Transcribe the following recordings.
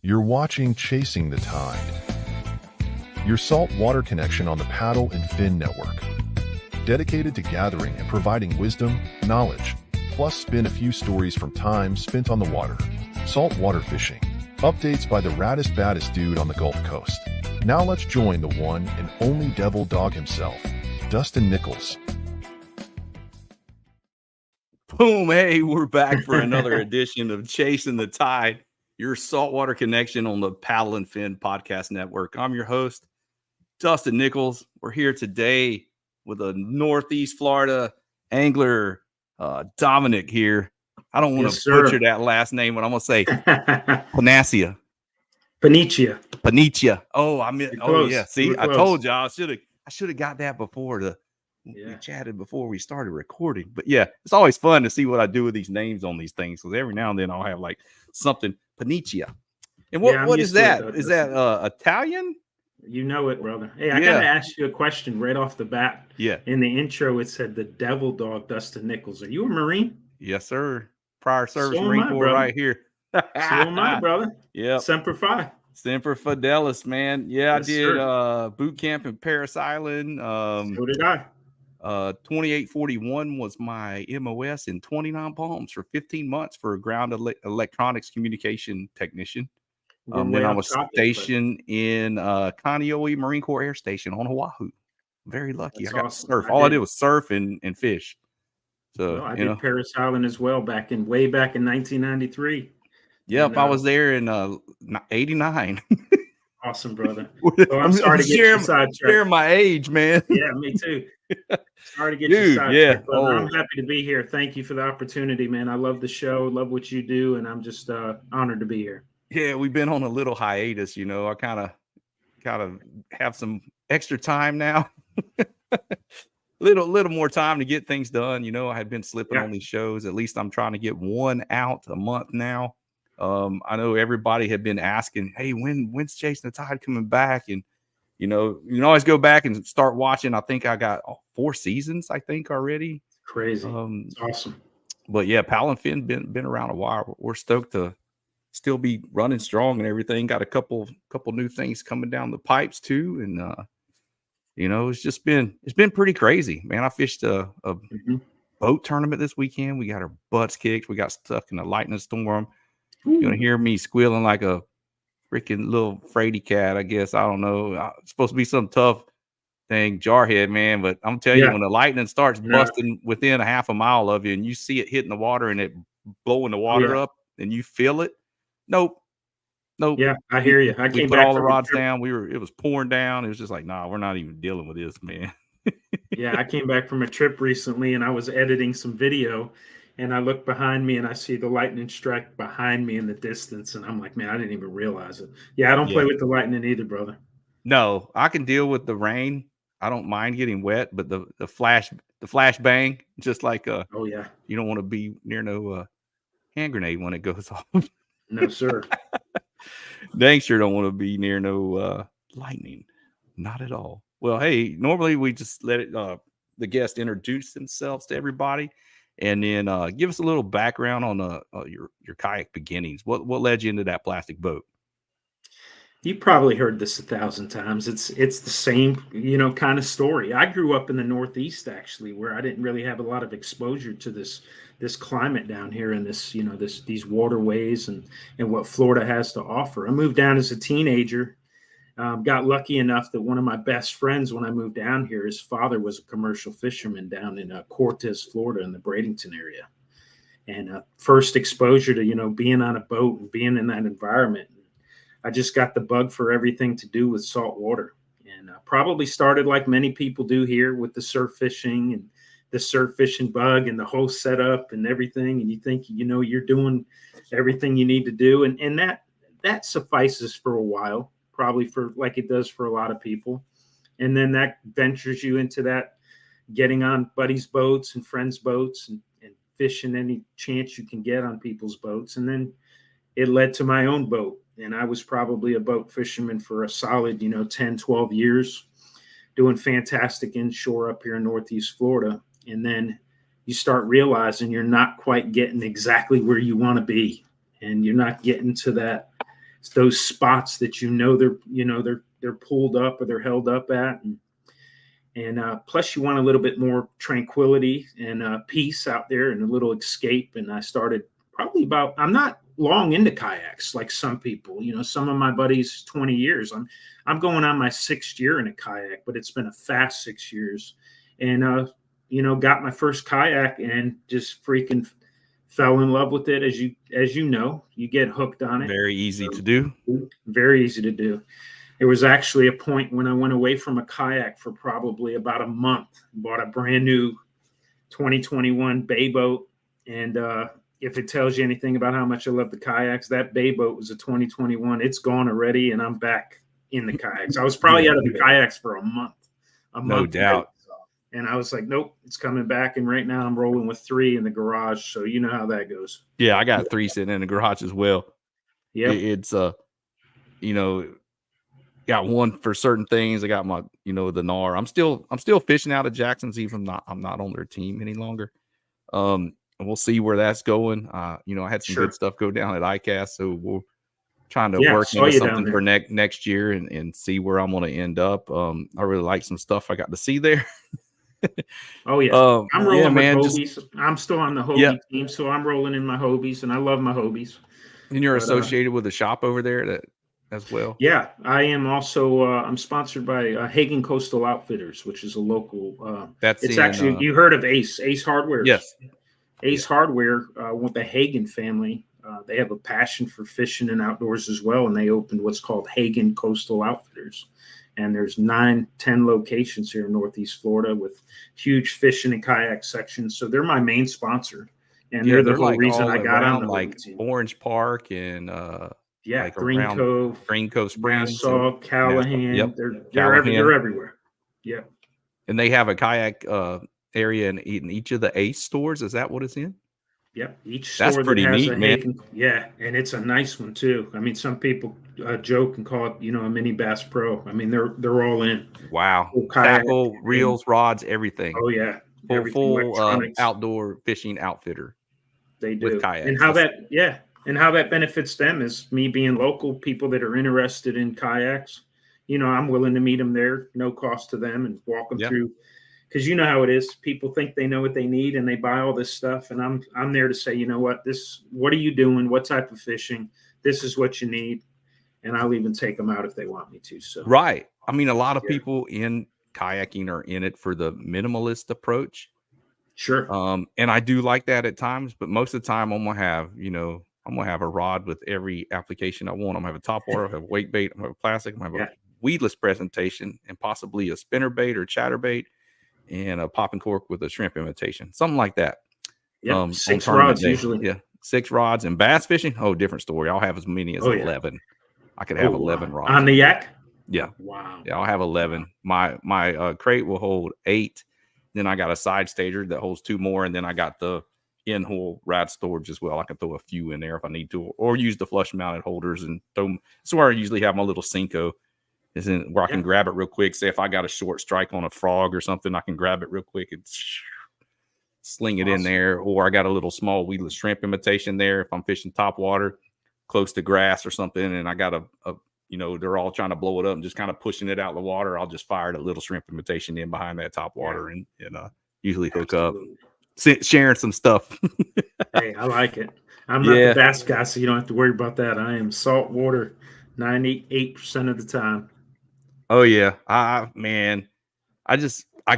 You're watching Chasing the Tide, your saltwater connection on the Paddle and Fin Network. Dedicated to gathering and providing wisdom, knowledge, plus spin a few stories from time spent on the water. Saltwater fishing. Updates by the raddest baddest dude on the Gulf Coast. Now let's join the one and only devil dog himself, Dustin Nichols. Boom, hey, we're back for another edition of Chasing the Tide, your saltwater connection on the Paddle and Fin Podcast Network. I'm your host, Dustin Nichols. We're here today with a Northeast Florida angler, Domenic here. I don't want to butcher that last name, but I'm going to say Paniccia. Paniccia. Oh, I mean, oh yeah. See, I told y'all I should have got that before we chatted before we started recording. But yeah, it's always fun to see what I do with these names on these things, because every now and then I'll have like something Paniccia. And what is that? Is that Italian? You know it, brother. Hey, I gotta ask you a question right off the bat. Yeah. In the intro, it said the devil dog, Dustin Nichols. Are you a Marine? Yes, sir. Prior service Marine Corps right here. So am I, brother. Yeah. Semper Fi. Semper Fidelis, man. Yeah, yes, I did boot camp in Paris Island. So did I. 2841 was my MOS in 29 Palms for 15 months for a ground electronics communication technician. Then I was stationed in Kaneohe Marine Corps Air Station on Oahu. Very lucky. That's I got awesome. to surf. All I did was surf and fish. So I did Paris Island as well way back in 1993. Yep, I was there in 89. Awesome, brother. So I'm sorry to get you sidetracked. Share my age, man. Yeah, me too. Sorry to get you sidetracked. Yeah. I'm happy to be here. Thank you for the opportunity, man. I love the show, love what you do, and I'm just honored to be here. Yeah, we've been on a little hiatus, you know. I kind of have some extra time now. little more time to get things done. You know, I had been slipping on these shows. At least I'm trying to get one out a month now. I know everybody had been asking, hey, when's Chasing the Tide coming back? And you know, you can always go back and start watching. I think I got 4 seasons, I think, already. Crazy. It's awesome. But yeah, Paddle and Fin been around a while. We're stoked to still be running strong and everything. Got a couple new things coming down the pipes too. And you know, it's been pretty crazy, man. I fished a boat tournament this weekend. We got our butts kicked. We got stuck in a lightning storm. You're gonna hear me squealing like a freaking little fraidy cat, I guess. I don't know. It's supposed to be some tough thing, jarhead, man. But I'm telling you, when the lightning starts busting within a half a mile of you and you see it hitting the water and it blowing the water up and you feel it, nope. Yeah, I hear you. We put all the rods down. It was pouring down. It was just like, nah, we're not even dealing with this, man. Yeah, I came back from a trip recently and I was editing some video. And I look behind me and I see the lightning strike behind me in the distance. And I'm like, man, I didn't even realize it. Yeah, I don't play with the lightning either, brother. No, I can deal with the rain. I don't mind getting wet, but the flash bang, just like you don't want to be near no hand grenade when it goes off. No, sir. Dang sure don't want to be near no lightning. Not at all. Well, hey, normally we just let the guest introduce themselves to everybody. And then give us a little background on your kayak beginnings. What led you into that plastic boat? You probably heard this 1,000 times. It's the same, kind of story. I grew up in the Northeast, actually, where I didn't really have a lot of exposure to this climate down here and these waterways and what Florida has to offer. I moved down as a teenager. Got lucky enough that one of my best friends, when I moved down here, his father was a commercial fisherman down in Cortez, Florida, in the Bradenton area. And first exposure to, being on a boat and being in that environment. I just got the bug for everything to do with salt water. And probably started like many people do here with the surf fishing and the surf fishing bug and the whole setup and everything. And you think, you're doing everything you need to do. And that suffices for a while. Probably for like it does for a lot of people. And then that ventures you into that getting on buddies' boats and friends' boats and fishing any chance you can get on people's boats. And then it led to my own boat. And I was probably a boat fisherman for a solid, 10, 12 years, doing fantastic inshore up here in Northeast Florida. And then you start realizing you're not quite getting exactly where you want to be. And you're not getting to that those spots that they're pulled up or they're held up at, and plus you want a little bit more tranquility and peace out there and a little escape. And I started I'm not long into kayaks like some people. Some of my buddies 20 years. I'm going on my 6th year in a kayak, but it's been a fast 6 years. And got my first kayak and just freaking fell in love with it. As you know, you get hooked on it. Very easy to do. Very easy to do. There was actually a point when I went away from a kayak for probably about a month, bought a brand new 2021 bay boat. And if it tells you anything about how much I love the kayaks, that bay boat was a 2021. It's gone already, and I'm back in the kayaks. I was probably out of the kayaks for a month. No doubt. And I was like, nope, it's coming back. And right now I'm rolling with 3 in the garage. So you know how that goes. Yeah, I got 3 sitting in the garage as well. Yeah. It's got one for certain things. I got my, the NAR. I'm still fishing out of Jackson's, even though I'm not on their team any longer. And we'll see where that's going. I had some good stuff go down at ICAST, so we're trying to work into something for next year and see where I'm going to end up. I really like some stuff I got to see there. Oh yeah, I'm rolling with Hobies. I'm still on the Hobie team, so I'm rolling in my Hobies, and I love my Hobies. And you're associated with a shop over there as well? Yeah, I am also. I'm sponsored by Hagen Coastal Outfitters, which is a local. It's actually you heard of Ace Hardware? Yes, Ace Hardware with the Hagen family. They have a passion for fishing and outdoors as well, and they opened what's called Hagen Coastal Outfitters. And there's 9-10 locations here in Northeast Florida with huge fishing and kayak sections. So they're my main sponsor, and they're the whole reason I got on the like Orange Park and like Green Cove Springs, Nassau, Callahan. Yep. They're everywhere. Yep. And they have a kayak area in each of the Ace stores. Is that what it's in? Yep. Each store that's pretty neat, man. And it's a nice one too. I mean, some people joke and call it, a mini Bass Pro. I mean, they're all in. Wow. Tackle, reels, rods, everything. Oh yeah. Full outdoor fishing outfitter. They do. With kayaks. And how that benefits them is me being local, people that are interested in kayaks. I'm willing to meet them there, no cost to them, and walk them through. Because you know how it is. People think they know what they need and they buy all this stuff. And I'm there to say, you know what, what are you doing? What type of fishing? This is what you need. And I'll even take them out if they want me to. So right. I mean, a lot of people in kayaking are in it for the minimalist approach. Sure. And I do like that at times, but most of the time I'm gonna have a rod with every application I want. I'm gonna have a top water, I have a weight bait, I'm gonna have a plastic, I'm gonna have a weedless presentation, and possibly a spinner bait or chatterbait, and a popping cork with a shrimp imitation, something like that. Yeah, 6 rods usually. Yeah, 6 rods. And bass fishing, different story. I'll have as many as 11. I could have 11 rods on the yak. Yeah. Wow. Yeah, I'll have 11. My crate will hold 8. Then I got a side stager that holds 2 more, and then I got the in-hole rod storage as well. I can throw a few in there if I need to, or use the flush mounted holders and throw them. That's where I usually have my little Cinco. Is in where I can grab it real quick. Say if I got a short strike on a frog or something, I can grab it real quick and sling it in there. Or I got a little small weedless shrimp imitation there if I'm fishing top water, close to grass or something, and I got they're all trying to blow it up and just kind of pushing it out of the water. I'll just fire the little shrimp imitation in behind that top water and usually hook up, sharing some stuff. Hey, I like it. I'm not the bass guy, so you don't have to worry about that. I am saltwater 98% of the time. Oh yeah. I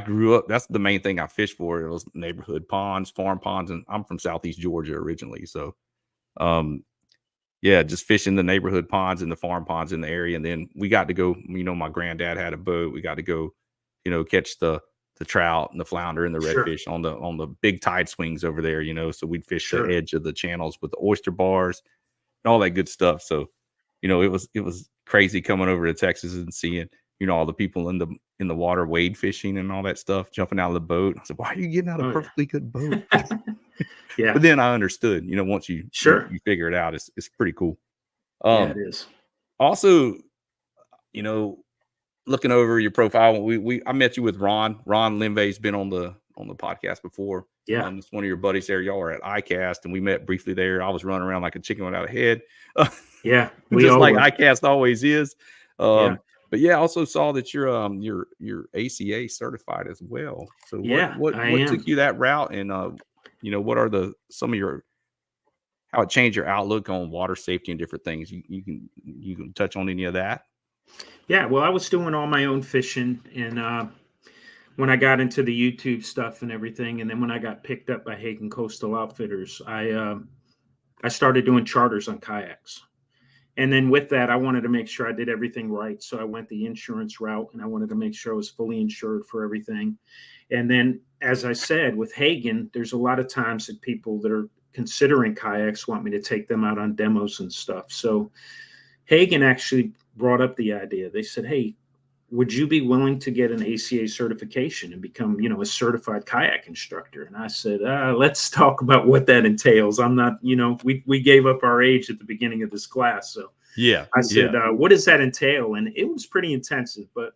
grew up. That's the main thing I fished for. It was neighborhood ponds, farm ponds, and I'm from Southeast Georgia originally. So, just fishing the neighborhood ponds and the farm ponds in the area. And then we got to go, my granddad had a boat. We got to go, catch the trout and the flounder and the redfish on the big tide swings over there, so we'd fish the edge of the channels with the oyster bars and all that good stuff. So, it was crazy coming over to Texas and seeing, all the people in the water wade fishing and all that stuff, jumping out of the boat. I said, why are you getting out of a perfectly good boat? Yeah. But then I understood, once you figure it out, it's pretty cool. It is. Also, looking over your profile, I met you with Ron. Ron Linvey's been on the podcast before. Yeah. It's one of your buddies there. Y'all were at ICAST, and we met briefly there. I was running around like a chicken without a head. Yeah. We Just all like were. ICAST always is. Yeah. But yeah, I also saw that you're ACA certified as well. So Yeah, I what took am. you that route, and what are some of your how it changed your outlook on water safety and different things? You can touch on any of that? Yeah. Well, I was doing all my own fishing, and when I got into the YouTube stuff and everything, and then when I got picked up by Hagen Coastal Outfitters, I started doing charters on kayaks. And then with that, I wanted to make sure I did everything right. So I went the insurance route, and I wanted to make sure I was fully insured for everything. And then, as I said, with Hagen, there's a lot of times that people that are considering kayaks want me to take them out on demos and stuff. So Hagen actually brought up the idea. They said, "Hey, would you be willing to get an ACA certification and become, a certified kayak instructor?" And I said, let's talk about what that entails. I'm not, we gave up our age at the beginning of this class. So Yeah. I said, what does that entail? And it was pretty intensive, but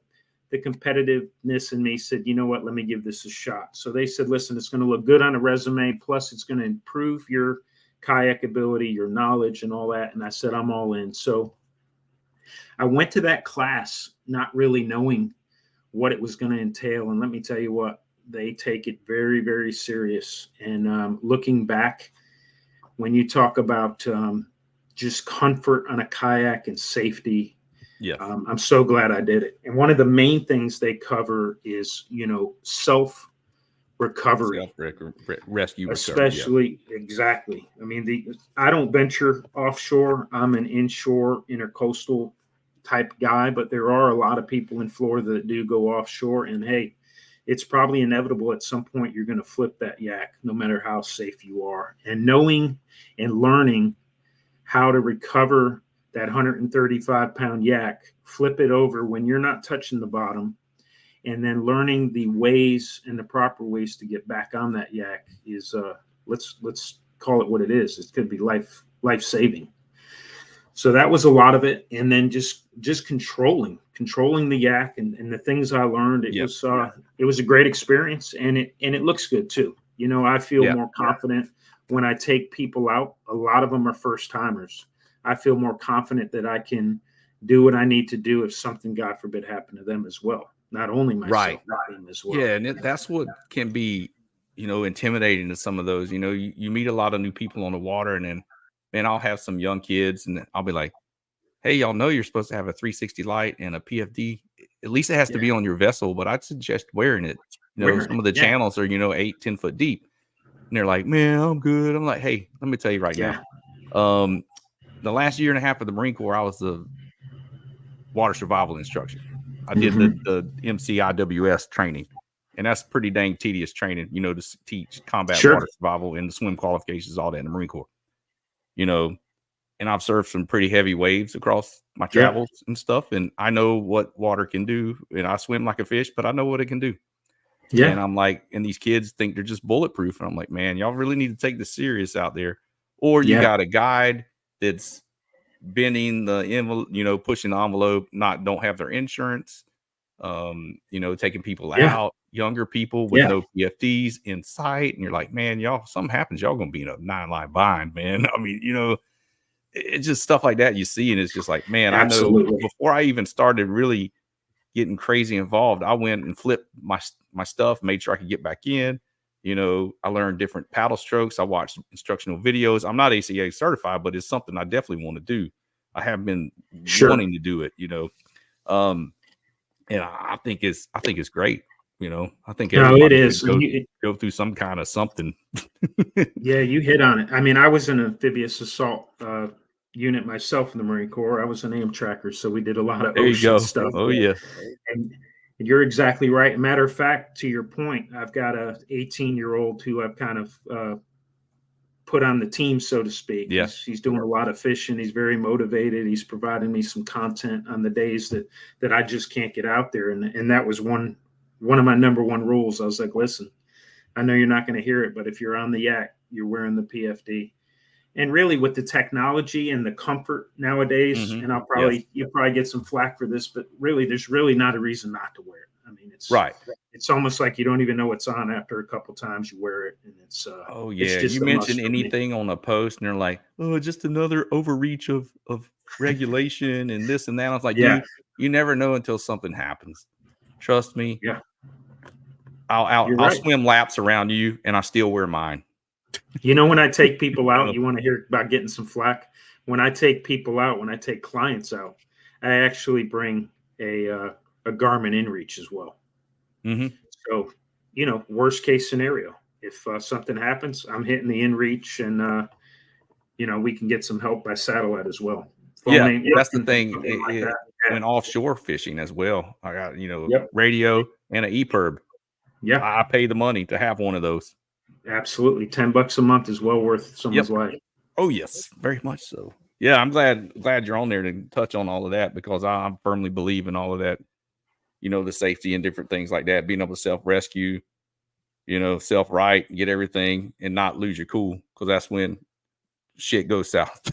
the competitiveness in me said, you know what, let me give this a shot. So they said, listen, it's going to look good on a resume. Plus it's going to improve your kayak ability, your knowledge and all that. And I said, I'm all in. So I went to that class not really knowing what it was going to entail. And let me tell you what, they take it very, very serious. And looking back, when you talk about just comfort on a kayak and safety, Yes. I'm so glad I did it. And one of the main things they cover is, self recovery, rescue, especially recovery, yeah. Exactly. I mean, I don't venture offshore. I'm an inshore, intercoastal type guy, but there are a lot of people in Florida that do go offshore. And hey, it's probably inevitable at some point you're going to flip that yak, no matter how safe you are. And knowing and learning how to recover that 135-pound yak, flip it over when you're not touching the bottom, and then learning the ways and the proper ways to get back on that yak is let's call it what it is. It could be life saving. So that was a lot of it, and then just controlling the yak and the things I learned. It was a great experience, and it looks good too. I feel more confident when I take people out. A lot of them are first timers. I feel more confident that I can do what I need to do if something, God forbid, happened to them as well. Not only myself, but them as well. Yeah, and that's what can be, intimidating to some of those. You meet a lot of new people on the water, and then, man, I'll have some young kids, and I'll be like, "Hey, y'all know you're supposed to have a 360 light and a PFD. At least it has to be on your vessel, but I'd suggest wearing it. Some of the channels are 8-10 foot deep." And they're like, "Man, I'm good." I'm like, "Hey, let me tell you right now. The last year and a half of the Marine Corps, I was the water survival instructor. I did the MCIWS training, and that's pretty dang tedious training, to teach combat water survival and the swim qualifications, all that in the Marine Corps, and I've surfed some pretty heavy waves across my travels and stuff. And I know what water can do, and I swim like a fish, but I know what it can do. Yeah. And I'm like, and these kids think they're just bulletproof. And I'm like, man, y'all really need to take this serious out there. Or you got a guide that's bending the envelope, pushing the envelope, don't have their insurance, taking people out, younger people with no PFDs in sight. And you're like, man, y'all, something happens, y'all gonna be in a 9-line bind, man. I mean, it's just stuff like that you see, and it's just like, man, absolutely. I know before I even started really getting crazy involved, I went and flipped my stuff, made sure I could get back in. I learned different paddle strokes. I watched instructional videos. I'm not ACA certified, but it's something I definitely want to do. I have been wanting to do it, and I think it's great. I think everybody should go through some kind of something. Yeah, you hit on it. I mean, I was an amphibious assault unit myself in the Marine Corps. I was an AM tracker, so we did a lot of ocean stuff. Oh yeah. And you're exactly right. Matter of fact, to your point, I've got a 18-year-old who I've kind of put on the team, so to speak. Yeah. He's doing a lot of fishing. He's very motivated. He's providing me some content on the days that I just can't get out there. And that was one of my number one rules. I was like, listen, I know you're not going to hear it, but if you're on the yak, you're wearing the PFD. And really, with the technology and the comfort nowadays, and you'll probably get some flack for this, but really, there's really not a reason not to wear it. I mean, it's almost like you don't even know what's on after a couple times you wear it, and it's it's just you mention anything on a post, and they're like, "Oh, just another overreach of regulation and this and that." I was like, "Dude, you never know until something happens. Trust me. Yeah, I'll swim laps around you, and I still wear mine." You know, when I take people out, you want to hear about getting some flack. When I take people out, when I take clients out, I actually bring a Garmin InReach as well. Mm-hmm. So, you know, worst case scenario, if something happens, I'm hitting the InReach, and you know, we can get some help by satellite as well. That's the thing. When offshore fishing as well, I got radio and an EPIRB. Yeah, I pay the money to have one of those. Absolutely, $10 a month is well worth someone's life. Oh yes, very much so. Yeah, I'm glad you're on there to touch on all of that, because I firmly believe in all of that. You know, the safety and different things like that, being able to self-rescue, you know, self-right, get everything and not lose your cool, because that's when shit goes south.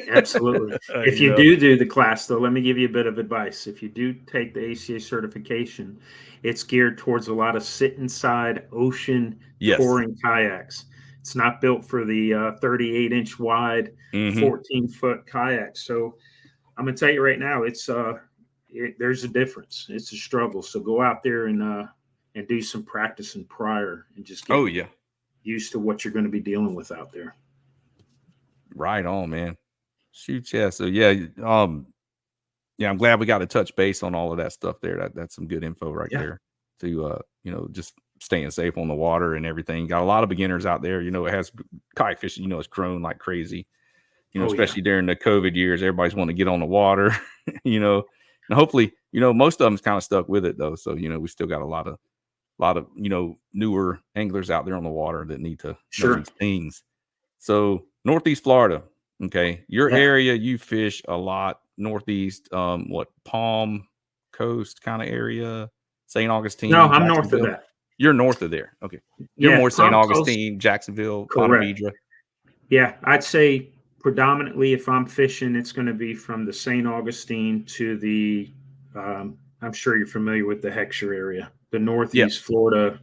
Absolutely. If you do the class, though, let me give you a bit of advice. If you do take the ACA certification, it's geared towards a lot of sit inside ocean touring kayaks. It's not built for the 38-inch wide, 14-foot kayak. So I'm going to tell you right now, there's a difference. It's a struggle. So go out there and do some practicing prior, and just get used to what you're going to be dealing with out there. Right on, man. Shoot, yeah. So I'm glad we got to touch base on all of that stuff there. That's some good info right there to you know, just staying safe on the water and everything. Got a lot of beginners out there. You know, it has kayak fishing, you know, it's grown like crazy. You know, especially during the COVID years, everybody's wanting to get on the water, you know, and hopefully, you know, most of them's kind of stuck with it though. So, you know, we still got a lot of, you know, newer anglers out there on the water that need to know these things. So Northeast Florida. Okay. Your area, you fish a lot. Northeast, Palm Coast kind of area, St. Augustine. No, I'm north of that. You're north of there. Okay. You're more St. Augustine, Jacksonville, Ponte Vedra. Yeah. I'd say predominantly, if I'm fishing, it's going to be from the St. Augustine to the, I'm sure you're familiar with the Heckscher area, the Northeast Florida,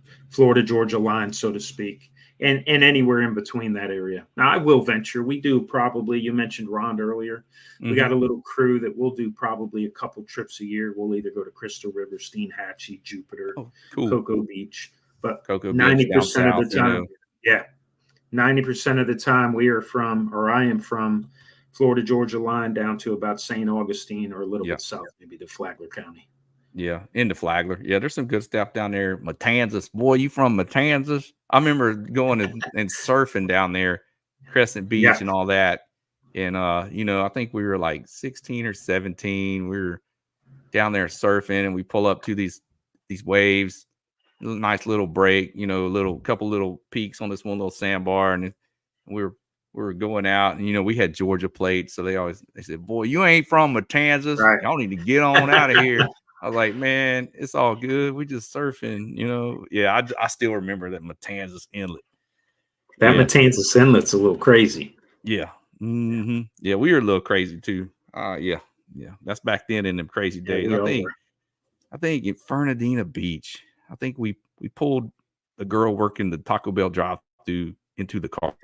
Georgia line, so to speak. And anywhere in between that area. Now, I will venture. We do probably, you mentioned Rond earlier. We got a little crew that will do probably a couple trips a year. We'll either go to Crystal River, Steenhatchee, Jupiter, Cocoa Beach. But 90% of the time, 90% of the time I am from Florida, Georgia line down to about St. Augustine, or a little bit south, maybe to Flagler County. Yeah, into Flagler. Yeah, there's some good stuff down there. Matanzas. Boy, you from Matanzas? I remember going and surfing down there, Crescent Beach and all that. And, you know, I think we were like 16 or 17. We were down there surfing, and we pull up to these waves, nice little break, you know, couple little peaks on this one little sandbar. And we were going out, and, you know, we had Georgia plates. So they said, boy, you ain't from Matanzas. Right. Y'all need to get on out of here. I was like, man, it's all good. We just surfing, you know. Yeah, I still remember that Matanzas Inlet. That Matanzas Inlet's a little crazy. Yeah. Yeah, we were a little crazy too. Yeah. That's back then in them crazy days. I think in Fernandina Beach, I think we pulled a girl working the Taco Bell drive-thru into the car.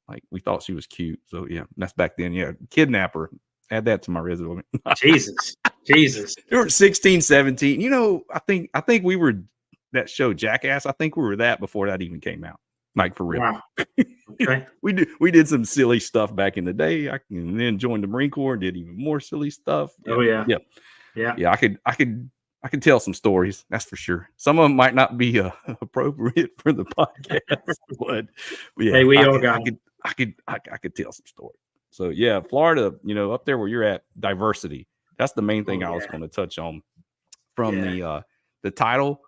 Like, we thought she was cute. So yeah, that's back then. Yeah, kidnapper. Add that to my resume. Jesus. You were 16, 17. You know, I think we were that show Jackass. I think we were that before that even came out. Like, for real. Wow. Okay. we did some silly stuff back in the day. I then joined the Marine Corps and did even more silly stuff. Yeah. Yeah. I could tell some stories. That's for sure. Some of them might not be appropriate for the podcast, but yeah. Hey, I could tell some stories. So yeah, Florida, you know, up there where you're at, diversity. That's the main thing I was going to touch on from the tidal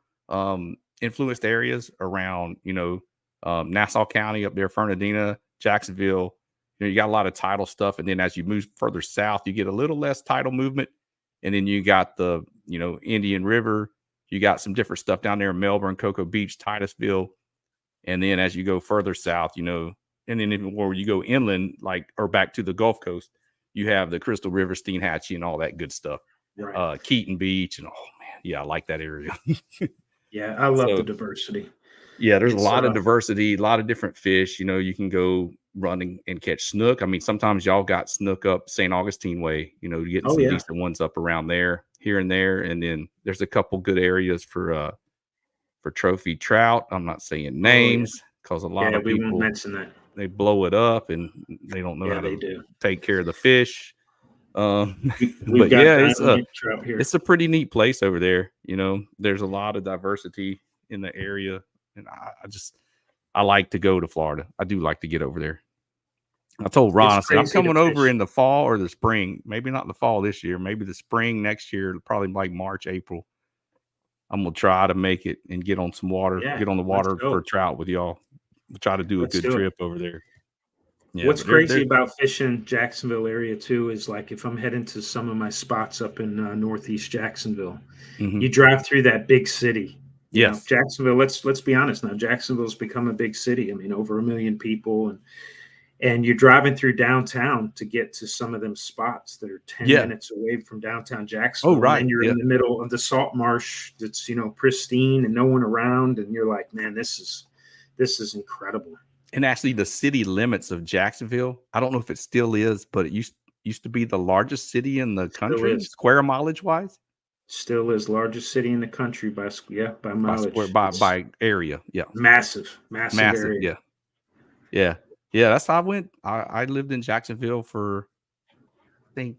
influenced areas around, you know, Nassau County up there, Fernandina, Jacksonville. You know, you got a lot of tidal stuff, and then as you move further south, you get a little less tidal movement, and then you got the, you know, Indian River. You got some different stuff down there in Melbourne, Cocoa Beach, Titusville, and then as you go further south, you know, and then even where you go inland, like, or back to the Gulf Coast, you have the Crystal River, Steenhatchee, and all that good stuff. Right. Keaton Beach, and oh man, yeah, I like that area. Yeah, I love the So diversity. yeah, there's a It's lot of diversity, a lot of different fish. You know, you can go running and catch snook. I mean, sometimes y'all got snook up St. Augustine way, you know, getting oh some yeah, decent ones up around there, here and there. And then there's a couple good areas for trophy trout. I'm not saying oh yeah, names because a lot yeah. of We won't people, mention that. they blow it up and they don't know Yeah, how they to do. take care of the fish. We've But got yeah, dynamite trout here. it's a pretty neat place over there. You know, there's a lot of diversity in the area, and I like to go to Florida. I do like to get over there. I told Ron, It's I said, I'm crazy to coming over fish. in the fall or the spring. Maybe not the fall this year. Maybe the spring next year, probably like March, April. I'm gonna try to make it and get on some water, Yeah, get on the let's water go. for trout with y'all. We'll try to do a Let's good do it. trip over there. Yeah, What's but crazy they're about fishing Jacksonville area too is like if I'm heading to some of my spots up in Northeast Jacksonville, mhm. you drive through that big city. You know, Yes. Jacksonville. Let's be honest now. Jacksonville's become a big city. I mean, over 1 million people, and you're driving through downtown to get to some of them spots that are 10 Yeah. minutes away from downtown Oh, Jacksonville, and then right. you're Yeah. in the middle of the salt marsh that's pristine and no one around, and you're like, man, this is incredible. And actually, the city limits of Jacksonville, I don't know if it still is, but it used to be the largest city in the Still country, is. square mileage wise, Still is largest city in the country by by square mileage. It's by area. Yeah, massive massive. area. Yeah, yeah, yeah. That's how I went. I lived in Jacksonville for, I think,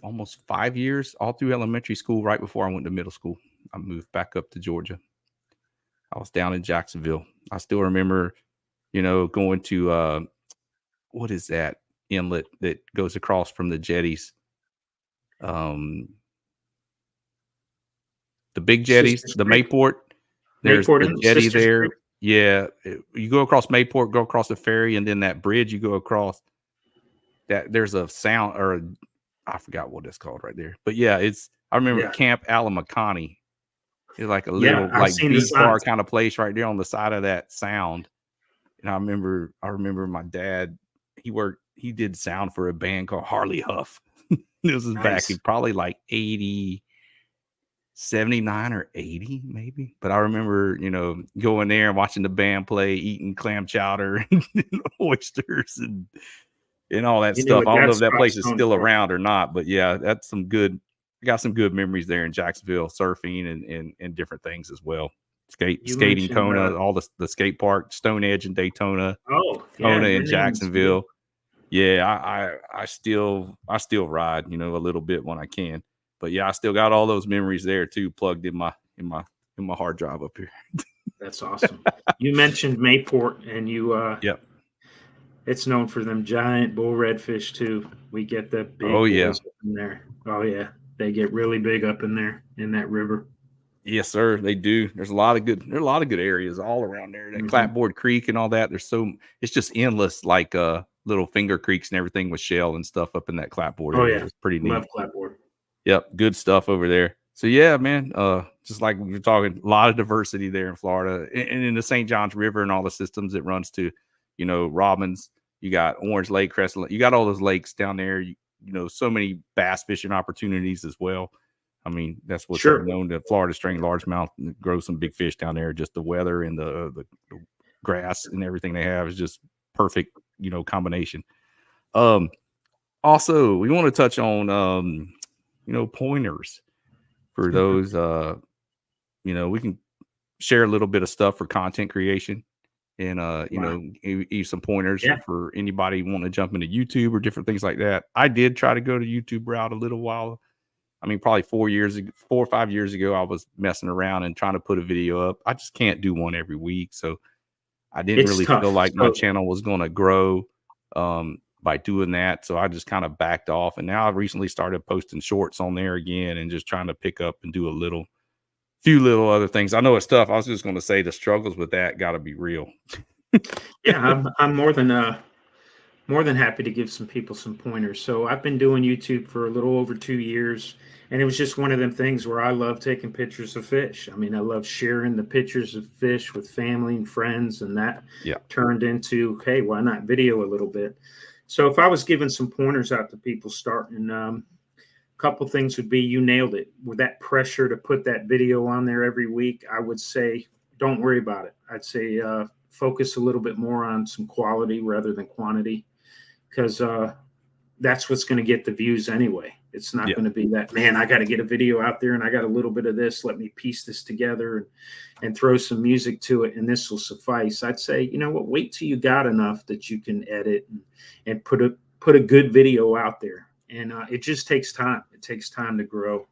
almost 5 years, all through elementary school. Right before I went to middle school, I moved back up to Georgia. I was down in Jacksonville. I still remember, you know, going to what is that inlet that goes across from the jetties? Um, the big jetties, Sisters the Creek, Mayport. There's Mayport, the and jetty Sisters Creek. there. Yeah, you go across Mayport, go across the ferry, and then that bridge you go across. That there's a sound, or I forgot what it's called right there. But yeah, I remember Yeah, Camp Alamacani. It's like a yeah. little I've like seen the beach bar signs. kind of place right there on the side of that sound. And I remember my dad. He did sound for a band called Harley Huff. This is back in Nice. probably like 79 or 80 maybe. But I remember, you know, going there and watching the band play, eating clam chowder and oysters and all that You knew stuff. what I don't know that if that place spot's is known still for. around or not, but yeah, that's some good. I got some good memories there in Jacksonville, surfing and different things as well. You Skating mentioned. Kona, all the skate park, Stone Edge and Daytona, Oh yeah, Kona your in name's good. Jacksonville. Yeah, I still ride, you know, a little bit when I can. But yeah, I still got all those memories there too, plugged in my hard drive up here. That's awesome. You mentioned Mayport, and Yep. it's known for them giant bull redfish too. We get the Oh big yeah. boys up in there. Oh yeah, they get really big up in there in that river. Yes, sir. They do. There's a lot of good areas all around there. That Mhm. Clapboard Creek and all that. It's just endless, like little finger creeks and everything with shell and stuff up in that Clapboard Oh area. yeah, It's pretty love neat. clapboard. Yep, good stuff over there. So yeah, man. Just like we were talking, a lot of diversity there in Florida, and in the St. Johns River and all the systems it runs to, you know, Robbins. You got Orange Lake, Crescent Lake. You got all those lakes down there. You know, so many bass fishing opportunities as well. I mean, that's what's Sure. known to Florida string largemouth and grow some big fish down there. Just the weather and the grass and everything they have is just perfect, you know, combination. Um, Also, we want to touch on you know, pointers for those you know, we can share a little bit of stuff for content creation and you Wow. know, give some pointers Yeah. for anybody wanting to jump into YouTube or different things like that. I did try to go to YouTube route a little while. I mean, probably 4 or 5 years ago, I was messing around and trying to put a video up. I just can't do one every week. So I didn't It's really feel tough. like my So channel was going to grow by doing that. So I just kind of backed off. And now I've recently started posting shorts on there again and just trying to pick up and do few little other things. I know it's tough. I was just going to say the struggles with that got to be real. yeah, I'm more than More than happy to give some people some pointers. So I've been doing YouTube for a little over 2 years, and it was just one of them things where I love taking pictures of fish. I mean, I love sharing the pictures of fish with family and friends, and that Yeah. turned into, hey, why not video a little bit? So if I was giving some pointers out to people starting, a couple things would be, you nailed it. With that pressure to put that video on there every week, I would say don't worry about it. I'd say focus a little bit more on some quality rather than quantity, because that's what's going to get the views anyway. It's not going to be that, man, I got to get a video out there and I got a little bit of this. Let me piece this together and throw some music to it, and this will suffice. I'd say, you know what, wait till you got enough that you can edit and put a good video out there. And it just takes time. It takes time to grow.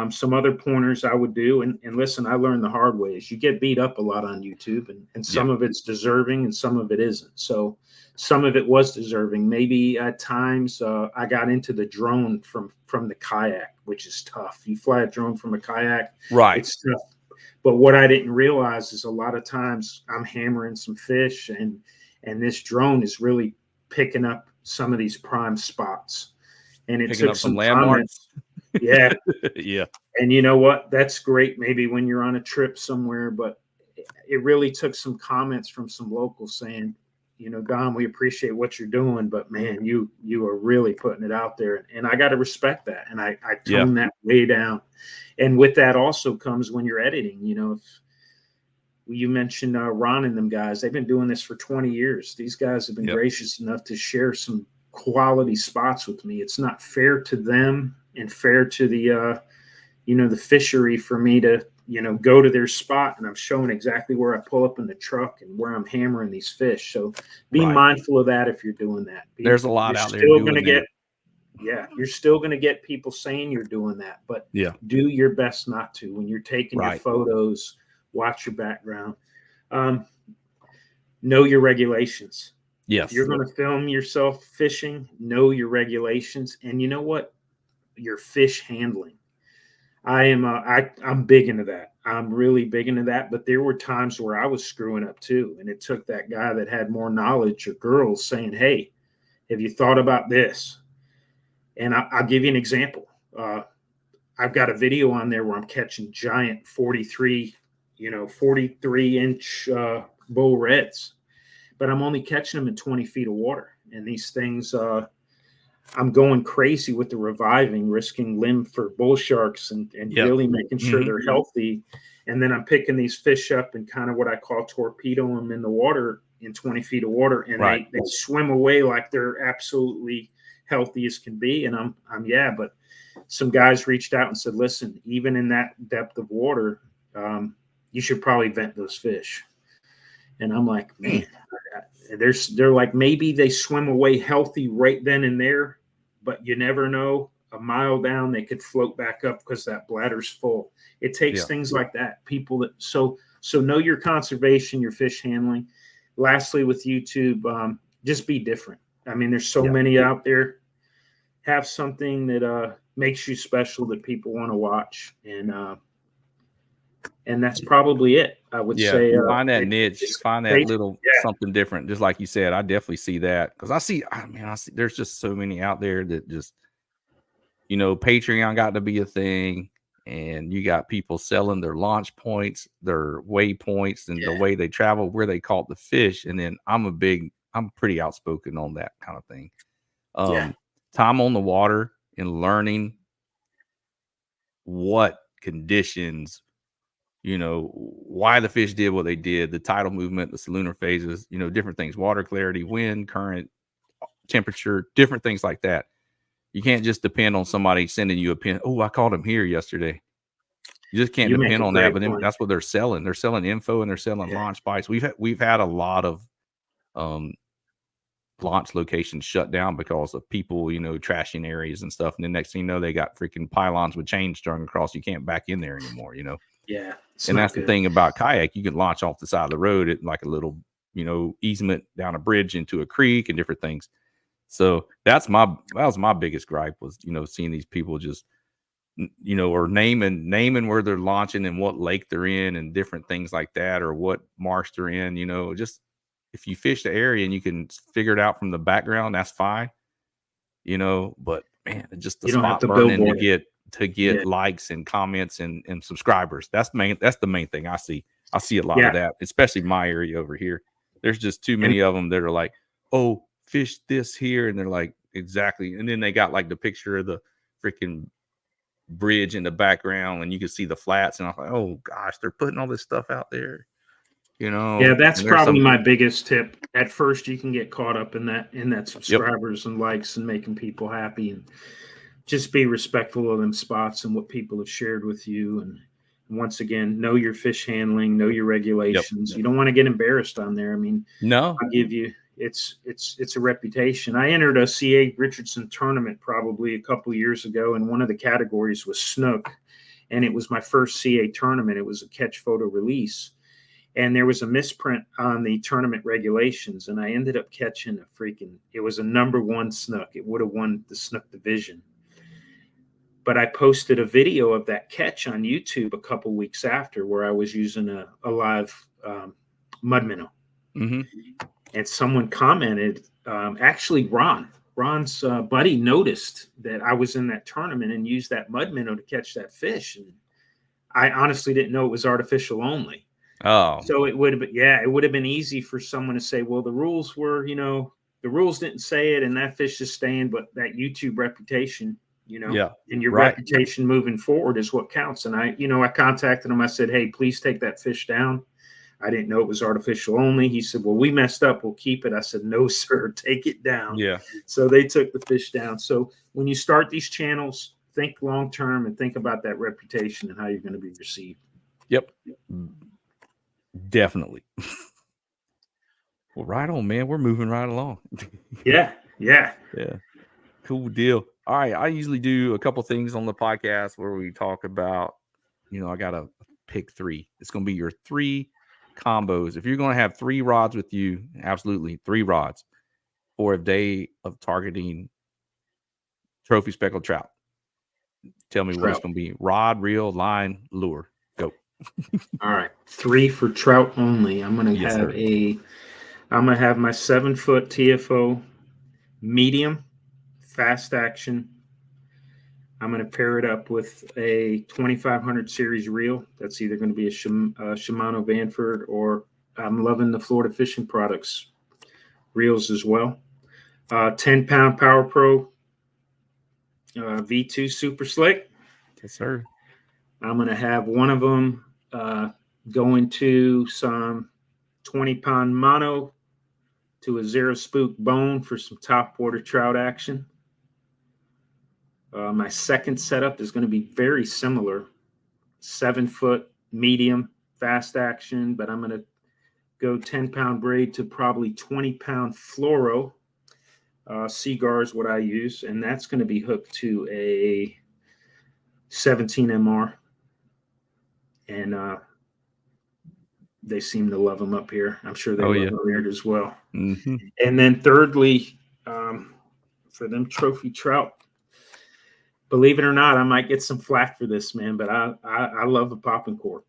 Some other pointers I would do, and listen, I learned the hard way, is you get beat up a lot on YouTube, and some of it's deserving and some of it isn't. So some of it was deserving. Maybe at times I got into the drone from the kayak, which is tough. You fly a drone from a kayak, right? It's tough. But what I didn't realize is a lot of times I'm hammering some fish, and this drone is really picking up some of these prime spots. And it took some landmarks. Yeah. Yeah. And you know what? That's great maybe when you're on a trip somewhere, but it really took some comments from some locals saying, you know, Dom, we appreciate what you're doing, but man, you are really putting it out there. And I got to respect that. And I tone that way down. And with that also comes when you're editing, you know, if you mentioned Ron and them guys, they've been doing this for 20 years. These guys have been gracious enough to share some quality spots with me. It's not fair to them and fair to the, the fishery for me to, go to their spot and I'm showing exactly where I pull up in the truck and where I'm hammering these fish. So be mindful of that if you're doing that. There's a lot out there. You're still going to get people saying you're doing that, but do your best not to. When you're taking your photos, watch your background. Know your regulations. Yes. If you're going to film yourself fishing, know your regulations. And you know what? Your fish handling. I'm big into that. I'm really big into that. But there were times where I was screwing up too. And it took that guy that had more knowledge or girls saying, hey, have you thought about this? And I'll give you an example. I've got a video on there where I'm catching giant 43-inch bull reds, but I'm only catching them in 20 feet of water. And these things, I'm going crazy with the reviving, risking limb for bull sharks and really making sure they're healthy. And then I'm picking these fish up and kind of what I call torpedo them in the water in 20 feet of water. And they swim away like they're absolutely healthy as can be. And but some guys reached out and said, listen, even in that depth of water, you should probably vent those fish. And I'm like, man, they're like, maybe they swim away healthy right then and there, but you never know. A mile down, they could float back up because that bladder's full. It takes things like that. People that so know your conservation, your fish handling. Lastly, with YouTube, just be different. I mean, there's so many out there. Have something that makes you special that people want to watch, and that's probably it. I would say find that niche, find that little something different. Just like you said, I definitely see that because I see there's just so many out there that just, Patreon got to be a thing, and you got people selling their launch points, their waypoints, and the way they travel, where they caught the fish. And then I'm pretty outspoken on that kind of thing. Time on the water and learning what conditions, why the fish did what they did, the tidal movement, the salunar phases, different things, water clarity, wind, current, temperature, different things like that. You can't just depend on somebody sending you a pin. Oh, I caught him here yesterday. You just can't depend on that. But then that's what they're selling. They're selling info and they're selling launch bites. We've had a lot of launch locations shut down because of people, trashing areas and stuff. And then next thing you know, they got freaking pylons with chains strung across. You can't back in there anymore, Yeah. And that's the thing about kayak. You can launch off the side of the road at like a little, easement down a bridge into a creek and different things. So that was my biggest gripe was, seeing these people just, or naming where they're launching and what lake they're in and different things like that, or what marsh they're in, it's if you fish the area and you can figure it out from the background, that's fine, you know. But man, just the You don't have spot to burning billboard it. to get Yeah. likes and comments and subscribers. That's the main thing I see. I see a lot Yeah. of that, especially my area over here. There's just too And many of them that are like, oh, fish this here, and they're like, exactly. And then they got like the picture of the freaking bridge in the background, and you can see the flats. And I'm like, oh gosh, they're putting all this stuff out there, you know. yeah, that's And there's probably some, my biggest tip. At first, you can get caught up in that yep, subscribers and likes and making people happy, and just be respectful of them spots and what people have shared with you. And once again, know your fish handling, know your yep, regulations. You don't want to get embarrassed on there. I mean, no, I'll give you it's a reputation. I entered a CA Richardson tournament probably a couple of years ago, and one of the categories was snook, and it was my first CA tournament. It was a catch photo release, and there was a misprint on the tournament regulations, and I ended up catching it was a #1 snook. It would have won the snook division. But I posted a video of that catch on YouTube a couple weeks after, where I was using a live mud minnow. mm-hmm. And someone commented, actually Ron's buddy noticed that I was in that tournament and used that mud minnow to catch that fish. And I honestly didn't know it was artificial only. Oh, So it would have been easy for someone to say, well, the rules were, the rules didn't say it and that fish is staying, but that YouTube reputation, yeah, and your right, reputation moving forward is what counts. And I contacted him. I said, hey, please take that fish down. I didn't know it was artificial only. He said, well, we messed up. We'll keep it. I said, no, sir, take it down. yeah, So they took the fish down. So when you start these channels, think long-term and think about that reputation and how you're going to be received. yep, definitely. Well, right on, man. We're moving right along. Yeah. Cool deal. All right, I usually do a couple things on the podcast where we talk about, I got to pick 3. It's going to be your 3 combos. If you're going to have 3 rods with you, absolutely 3 rods for a day of targeting trophy speckled trout. Tell me what it's going to be. Rod, reel, line, lure. Go. All right. 3 for trout only. I'm going to have my 7-foot TFO medium fast action. I'm going to pair it up with a 2500 series reel. That's either going to be a Shimano Vanford, or I'm loving the Florida Fishing Products reels as well. 10-pound Power Pro V2 Super Slick. Yes, sir. I'm going to have one of them going to some 20-pound mono to a 0 spook bone for some top water trout action. My second setup is going to be very similar, 7-foot medium fast action, but I'm going to go 10-pound braid to probably 20-pound fluoro. Seagar is what I use, and that's going to be hooked to a 17 MR. And they seem to love them up here. I'm sure they love them here as well. Mm-hmm. And then thirdly, for them trophy trout, believe it or not, I might get some flack for this, man, but I love a popping cork.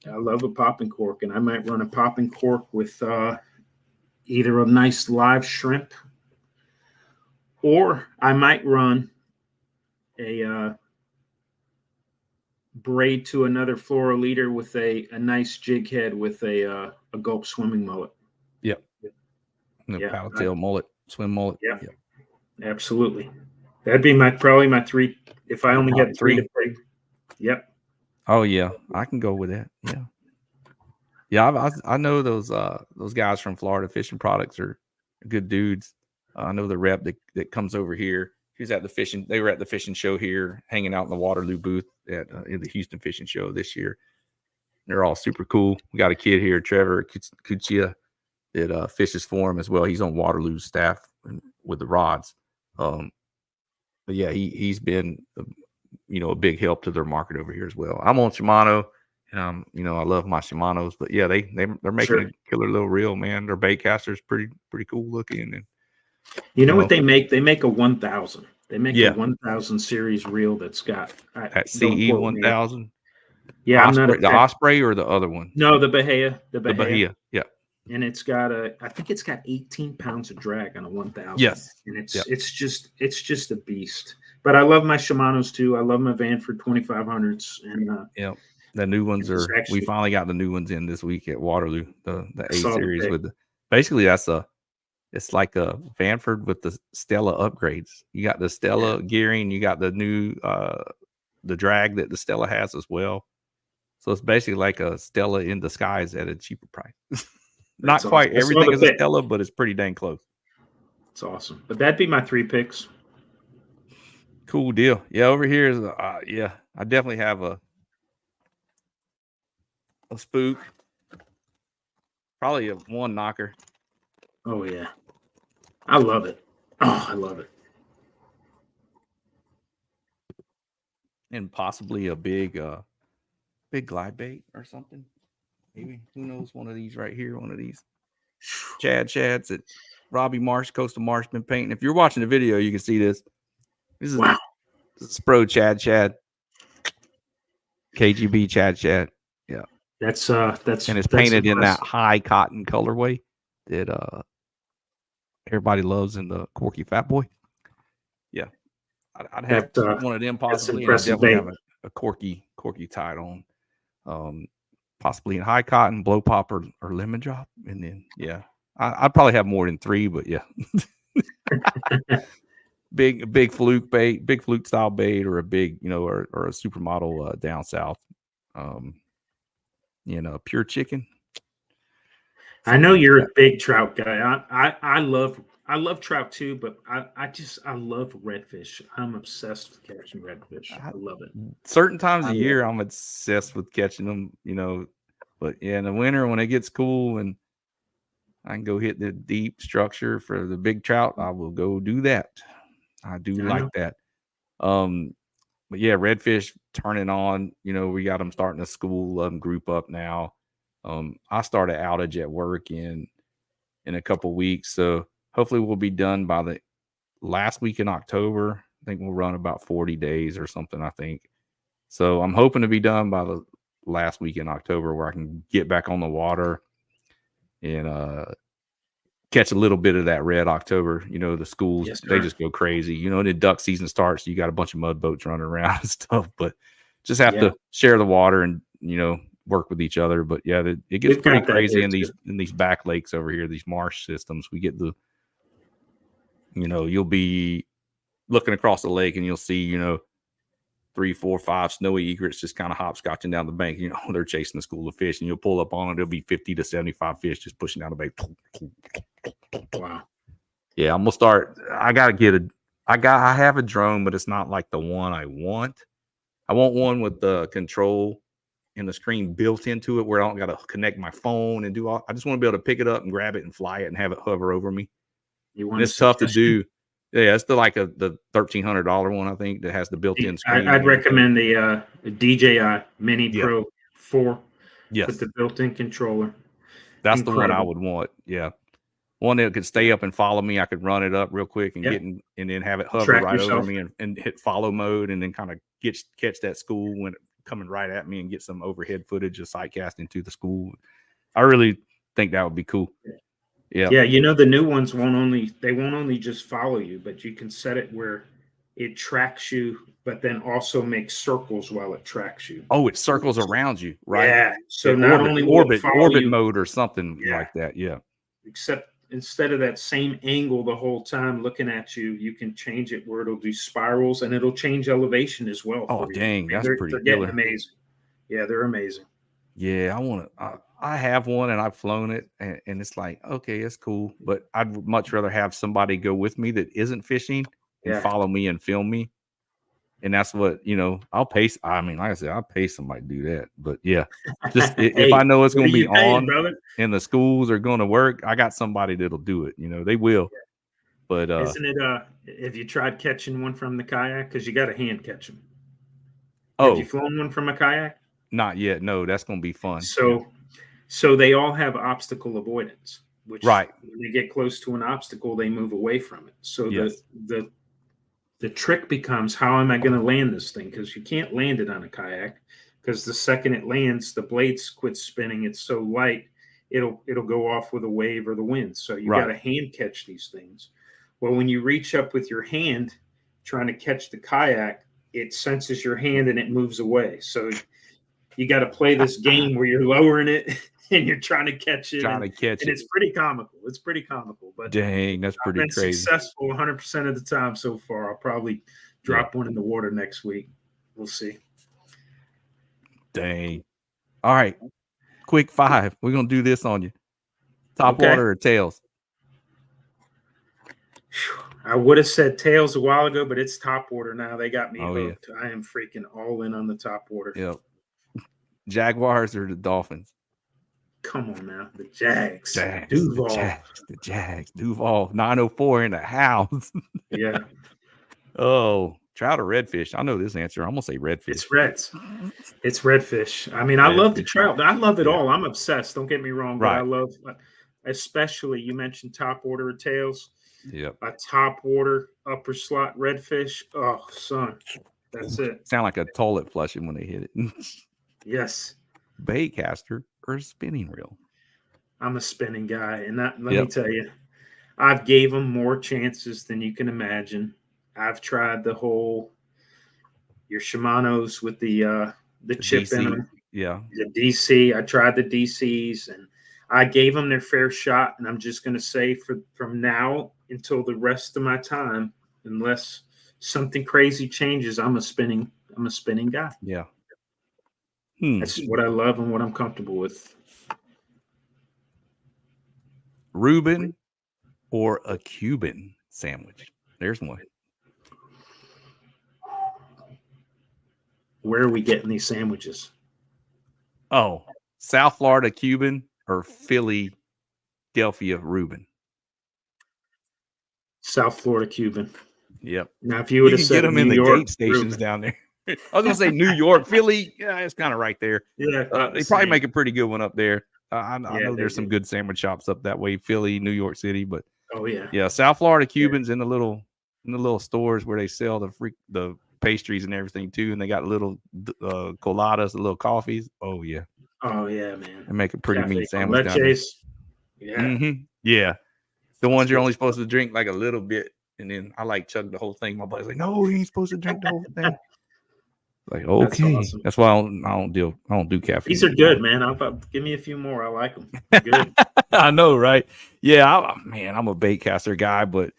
I love a popping cork, and I might run a popping cork with either a nice live shrimp, or I might run a braid to another fluoroliter with a nice jig head with a gulp swimming mullet. Yep. Paddle tail mullet, swim mullet. Yeah. Yep. Absolutely. That'd be probably my 3. If I only had 3 to play. Yep. Oh yeah, I can go with that. Yeah. I know those guys from Florida Fishing Products are good dudes. I know the rep that comes over here. He was at the fishing. They were at the fishing show here, hanging out in the Waterloo booth at in the Houston Fishing Show this year. They're all super cool. We got a kid here, Trevor Kuchia, that fishes for him as well. He's on Waterloo's staff with the rods. But yeah, he's been a big help to their market over here as well. I'm on Shimano, and I love my Shimanos. But yeah, they're making a killer little reel, man. Their bait caster's pretty cool looking. And you know what they make? They make a 1000. They make a 1000 series reel that's got that CE 1000. Yeah, Osprey, the Osprey or the other one? No, the Bahia. The Bahia. Yeah. and I think it's got 18 pounds of drag on a 1000. Yes. And Yep. it's just a beast. But I love my Shimano's too. I love my Vanford 2500s. And Yep. The new ones it's we actually, finally got the new ones in this week at Waterloo, the I A saw the series pic. with basically it's like a Vanford with the Stella upgrades. You got the Stella gearing, you got the new the drag that the Stella has as well. So it's basically like a Stella in disguise at a cheaper price. Not That's quite awesome. I saw everything the is a pic. Stella, but it's pretty dang close. It's awesome. But that'd be my 3 picks. Cool deal. Yeah, over here is I definitely have a spook, probably a one knocker. Oh yeah, I love it. Oh, I love it. And possibly a big glide bait or something. Maybe, who knows, one of these right here, one of these Chads that Robbie Marsh, Coastal Marsh, been painting. If you're watching the video, you can see this. This is Spro Chad. KGB Chad. Yeah. That's and it's painted in that high cotton colorway that everybody loves in the Corky Fat Boy. Yeah. I'd have one of them possibly, and I definitely have a Corky tied on. Possibly in high cotton, blow pop, or lemon drop. And then I'd probably have more than 3, but yeah. big fluke bait, big fluke style bait, or a big, or a supermodel down south. Pure chicken. I know you're a big trout guy. I love trout too, but I love redfish. I'm obsessed with catching redfish. I love it. Certain times of year, I'm obsessed with catching them, but yeah, in the winter when it gets cool and I can go hit the deep structure for the big trout, I will go do that. I do like that. But yeah, redfish turning on, we got them starting to school group up now. I start an outage at work in a couple weeks, so hopefully we'll be done by the last week in October. I think we'll run about 40 days or something, I think. So I'm hoping to be done by the last week in October where I can get back on the water and catch a little bit of that red October. The schools, they just go crazy. The duck season starts, you got a bunch of mud boats running around and stuff, but just have to share the water and, work with each other. But yeah, it gets pretty crazy in these back lakes over here, these marsh systems. We get you'll be looking across the lake and you'll see, 3, 4, 5 snowy egrets just kind of hopscotching down the bank. They're chasing a school of fish, and you'll pull up on it. There'll be 50 to 75 fish just pushing down the bank. Wow. Yeah, I'm gonna start. I have a drone, but it's not like the one I want. I want one with the control and the screen built into it where I don't got to connect my phone and do all. I just want to be able to pick it up and grab it and fly it and have it hover over me. It's tough to do. Yeah, it's the $1,300 one, I think, that has the built-in screen. I'd recommend the DJI Mini Pro 4 with the built-in controller. That's the one I would want. Yeah, one that could stay up and follow me. I could run it up real quick and and then have it hover right over me and hit follow mode, and then kind of catch that school when it coming right at me and get some overhead footage of sight casting to the school. I really think that would be cool. Yeah. The new ones won't only just follow you, but you can set it where it tracks you, but then also makes circles while it tracks you. Oh, it circles around you, right? Yeah. So not only orbit mode or something like that. Yeah. Except instead of that same angle the whole time looking at you, you can change it where it'll do spirals and it'll change elevation as well. Oh, dang, that's pretty getting amazing. Yeah, they're amazing. Yeah, I have one and I've flown it, and it's like, okay, it's cool, but I'd much rather have somebody go with me that isn't fishing and follow me and film me. And that's what, I'll pay. I mean, like I said, I'll pay somebody to do that. But yeah, just if I know it's going to be on and the schools are going to work, I got somebody that'll do it. They will. Yeah. But isn't it? Have you tried catching one from the kayak? Because you got to hand catch them. Have you flown one from a kayak? Not yet. No, that's going to be fun. So they all have obstacle avoidance, which when they get close to an obstacle, they move away from it. So the trick becomes, how am I going to land this thing? Because you can't land it on a kayak, because the second it lands, the blades quit spinning. It's so light, it'll go off with a wave or the wind. So you Right. got to hand catch these things. Well, when you reach up with your hand trying to catch the kayak, it senses your hand and it moves away. So you got to play this game where you're lowering it and you're trying to catch it. And it's pretty comical. It's pretty comical. But dang, that's pretty I've been crazy. successful 100% of the time so far. I'll probably drop one in the water next week. We'll see. Dang. All right. Quick 5. We're going to do this on you. Top water or tails? I would have said tails a while ago, but it's top water now. They got me hooked. Yeah. I am freaking all in on the top water. Yep. Jaguars or the Dolphins? Come on now. The Jags. Duval. The Jags. Duval. 904 in the house. Yeah. Oh, trout or redfish? I know this answer. I'm going to say redfish. It's reds. It's redfish. I mean, I love the trout. I love it all. I'm obsessed. Don't get me wrong. But I love, especially you mentioned top water or tails. Yep. A top water upper slot redfish. Oh, son. That's it. Sound like a toilet flushing when they hit it. Yes. Bait caster or spinning reel? I'm a spinning guy. And let me tell you, I've gave them more chances than you can imagine. I've tried the whole your Shimano's with the chip DC. in them. Yeah. The DC. I tried the DCs and I gave them their fair shot. And I'm just going to say from now until the rest of my time, unless something crazy changes, I'm a spinning guy. Yeah. That's what I love and what I'm comfortable with. Reuben or a Cuban sandwich? There's one. Where are we getting these sandwiches? Oh, South Florida Cuban or Philadelphia Reuben? South Florida Cuban. Yep. Now, if you would have said get them in the York, gate stations Reuben. down there. I was gonna say New York, Philly. Yeah, it's kind of right there. Yeah, they probably make a pretty good one up there. I know there's some do. good sandwich shops up that way, Philly, New York City, but yeah, South Florida Cubans in the little stores where they sell the pastries and everything too, and they got little coladas, little coffees. Oh yeah, man. They make a pretty mean sandwich down there. Yeah, the ones you're only supposed to drink like a little bit, and then I chug the whole thing. My buddy's like, no, you ain't supposed to drink the whole thing. Like, okay, that's awesome. That's why I don't do caffeine. These are good, man. Give me a few more. I like them. Good. I know, right? Yeah, I'm a bait caster guy, but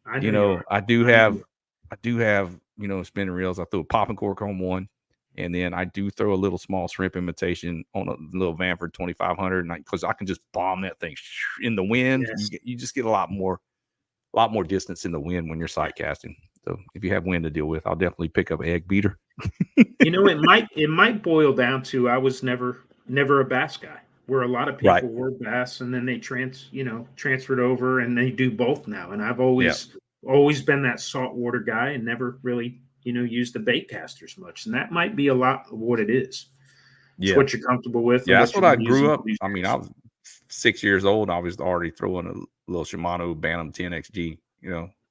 I do have spinning reels. I threw a popping cork on one, and then I do throw a little small shrimp imitation on a little Vanford 2500, and because I can just bomb that thing in the wind. Yes. You just get a lot more distance in the wind when you're sight casting. So if you have wind to deal with, I'll definitely pick up egg beater. It might boil down to I was never a bass guy, where a lot of people were bass and then they transferred over and they do both now. And I've always been that saltwater guy and never really, used the bait casters much. And that might be a lot of what it is. It's what you're comfortable with. Yeah, that's what I grew up. I mean, I was 6 years old. I was already throwing a little Shimano Bantam 10XG,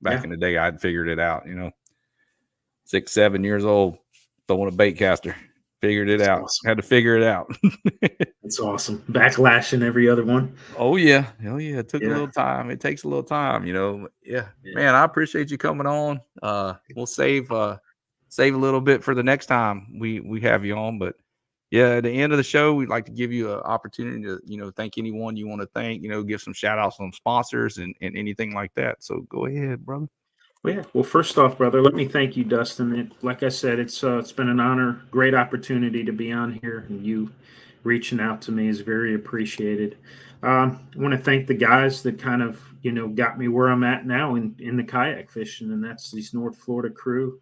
back in the day. I'd figured it out, 6, 7 years old, throwing a bait caster. Figured it out. Awesome. Had to figure it out. That's awesome. Backlashing every other one. Oh yeah. It took a little time. It takes a little time, Yeah. Man, I appreciate you coming on. We'll save a little bit for the next time we have you on. But at the end of the show, we'd like to give you an opportunity to, thank anyone you want to thank, give some shout outs on sponsors and anything like that. So go ahead, brother. Well, first off, brother, let me thank you, Dustin. Like I said, it's been an honor, great opportunity to be on here, and you reaching out to me is very appreciated. I want to thank the guys that kind of, got me where I'm at now in the kayak fishing, and that's these North Florida crew.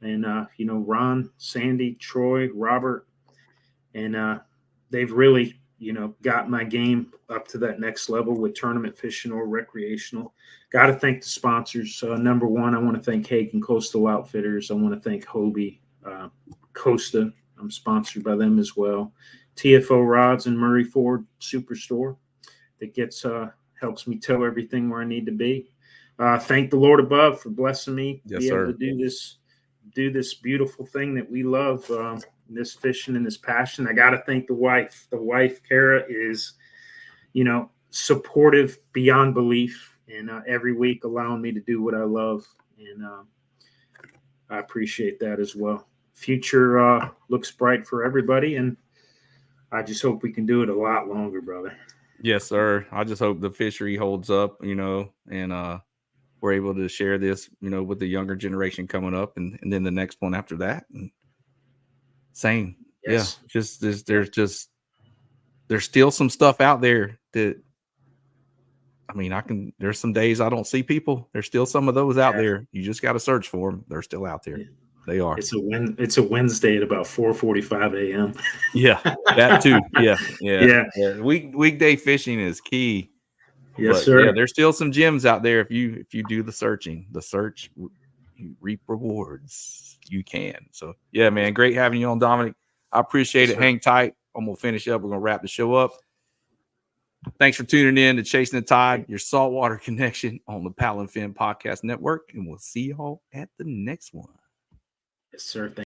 And, Ron, Sandy, Troy, Robert, and they've really, got my game up to that next level with tournament fishing or recreational. Got to thank the sponsors. Number one, I want to thank Hagen Coastal Outfitters. I want to thank Hobie, Costa. I'm sponsored by them as well. TFO Rods and Murray Ford Superstore that helps me tow everything where I need to be. Thank the Lord above for blessing me to be able to do this beautiful thing that we love, this fishing and this passion. I got to thank the wife. The wife, Kara, is supportive beyond belief, and every week allowing me to do what I love. And I appreciate that as well. Future looks bright for everybody, and I just hope we can do it a lot longer, brother. Yes, sir. I just hope the fishery holds up, and we're able to share this, with the younger generation coming up, and then the next one after that. And same. Yes. Yeah. There's still some stuff out there that, there's some days I don't see people. There's still some of those out there. You just got to search for them. They're still out there. Yeah. They are. It's a Wednesday at about 4:45 a.m. Yeah, that too. Yeah. Weekday fishing is key. Yes, sir. Yeah, there's still some gems out there. If you do the searching, you reap rewards. You can. So yeah, man, great having you on, Domenic. I appreciate it. Sir. Hang tight. I'm gonna finish up. We're gonna wrap the show up. Thanks for tuning in to Chasing the Tide, your saltwater connection on the Paddle and Fin Podcast Network, and we'll see y'all at the next one. Yes, sir.